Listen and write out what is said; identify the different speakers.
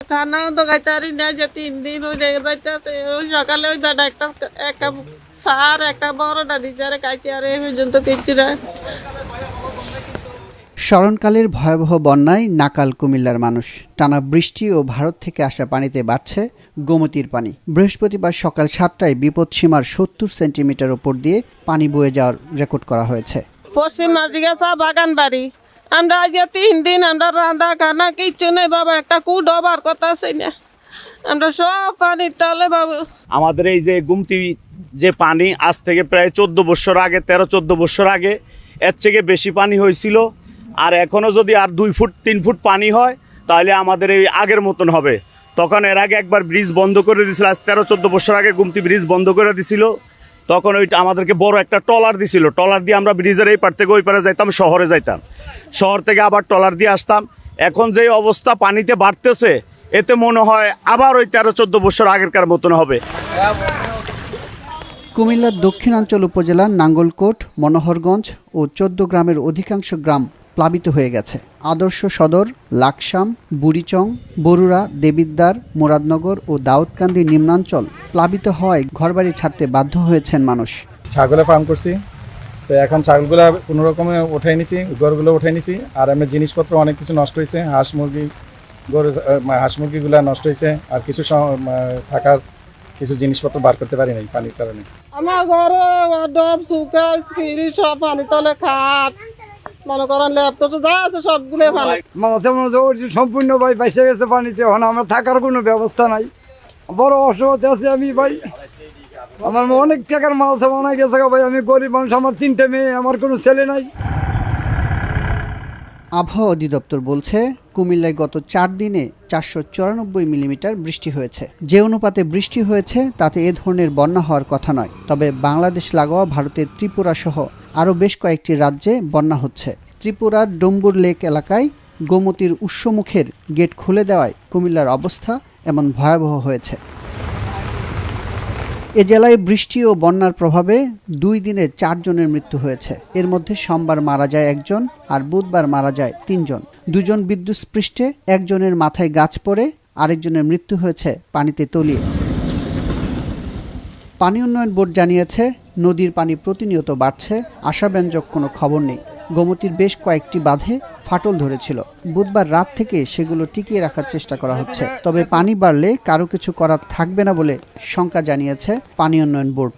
Speaker 1: খানাও তো খাইতে না, যে 3 দিন ওই যাইতেছে। ওই সকালে ওই বেটা একটা সার একটা বড়টা দিচ্ছে, আর খাইতে, আর এই পর্যন্ত কিচ্ছু না।
Speaker 2: স্মরণকালের ভয়াবহ বন্যায় নাকাল কুমিল্লার মানুষ। টানা বৃষ্টি ও ভারত থেকে আসা পানিতে বাড়ছে গোমতীর পানি। বৃহস্পতিবার সকাল 7টায় বিপদসীমার 70 সেন্টিমিটার ওপর দিয়ে পানি বয়ে যাওয়ার রেকর্ড করা হয়েছে।
Speaker 1: পশ্চিম মাঝিগা চা বাগান বাড়ি, আমরা আজ 3 দিন আমরা রান্না খানা কিচ্ছু নেই বাবা, একটা কুট হবার কথা আছে না, আমরা সব পানির তলে বাবু।
Speaker 3: আমাদের এই যে গুমতি যে পানি আজ থেকে প্রায় 14 বছর আগে, 13-14 বছর আগে এর থেকে বেশি পানি হয়েছিল। আর এখনও যদি আর 2 ফুট 3 ফুট পানি হয় তাহলে আমাদের এই আগের মতন হবে। তখন এর আগে একবার ব্রিজ বন্ধ করে দিয়েছিল, আজ 13-14 বছর আগে গুমতি ব্রিজ বন্ধ করে দিছিল। তখন ওইটা আমাদেরকে বড় একটা ট্রলার দিছিল, ট্রলার দিয়ে আমরা ব্রিজের এই পার থেকে ওই পারে যাইতাম, শহরে যাইতাম, শহর থেকে আবার ট্রলার দিয়ে আসতাম। এখন যে অবস্থা পানিতে বাড়তেছে, এতে মনে হয় আবার ওই 13-14 বছর আগেরকার মতন হবে।
Speaker 2: কুমিল্লার দক্ষিণাঞ্চল উপজেলার নাঙ্গলকোট, মনোহরগঞ্জ ও 14 গ্রামের অধিকাংশ গ্রাম প্লাবিত হয়ে গেছে। আদর্শ সদর, লাকসাম, বুড়িচং, বরুড়া, দেবিদ্বার, মুরাদনগর ও দাউদকান্দি নিম্নাঞ্চল প্লাবিত হওয়ায় ঘরবাড়ি ছাড়তে বাধ্য হয়েছেন মানুষ।
Speaker 4: ছাগলের ফার্ম করছি, তো এখন ছাগলগুলো কোনো রকমে উঠাই নিছি, গরুগুলো উঠাই নিছি। আর এমনি জিনিসপত্র অনেক কিছু নষ্ট হয়েছে, হাঁস মুরগিগুলো নষ্ট হয়েছে। আর কিছু থাকার কিছু জিনিসপত্র বার করতে পারি নাই পানির কারণে।
Speaker 1: আমার ঘরে ডব সুকেস ফ্রিজ সব পানি তলে, খাট মনে করেন ল্যাপটপ যা আছে সবগুলো পানি।
Speaker 5: মাঝে মাঝে সম্পূর্ণ ভাই বাইসে গেছে পানিতে, এখন আমার থাকার কোনো ব্যবস্থা নাই, বড় অসুবিধা আছে আমি ভাই। আমার অনেক টাকার মাল সামানা গেছে ভাই, আমি গরিব মানুষ, আমার 3টে মেয়ে, আমার কোনো ছেলে নাই।
Speaker 2: আবহাওয়া অধিদপ্তর বলছে কুমিল্লায় গত 4 দিনে 494 মিলিমিটার বৃষ্টি হয়েছে। যে অনুপাতে বৃষ্টি হয়েছে তাতে এ ধরনের বন্যা হওয়ার কথা নয়। তবে বাংলাদেশ লাগোয়া ভারতের ত্রিপুরা সহ আরও বেশ কয়েকটি রাজ্যে বন্যা হচ্ছে। ত্রিপুরার ডম্বুর লেক এলাকায় গোমতীর উৎসমুখের গেট খুলে দেওয়ায় কুমিল্লার অবস্থা এমন ভয়াবহ হয়েছে। এ জেলায় বৃষ্টি ও বন্যার প্রভাবে 2 দিনে 4 জনের মৃত্যু হয়েছে। এর মধ্যে সোমবার মারা যায় 1 জন, আর বুধবার মারা যায় 3 জন। 2 জন বিদ্যুৎস্পৃষ্টে, 1 জনের মাথায় গাছ পড়ে, আরেকজনের মৃত্যু হয়েছে পানিতে তলিয়ে। পানি উন্নয়ন বোর্ড জানিয়েছে নদীর পানি প্রতিনিয়ত বাড়ছে, আশাব্যঞ্জক কোনো খবর নেই। গোমতীর বেশ কয়েকটি বাঁধে ফাটল ধরেছিল, বুধবার রাত থেকে সেগুলো টিকিয়ে রাখার চেষ্টা করা হচ্ছে। তবে পানি বাড়লে কারো কিছু করার থাকবে না বলে শঙ্কা জানিয়েছে পানি উন্নয়ন বোর্ড।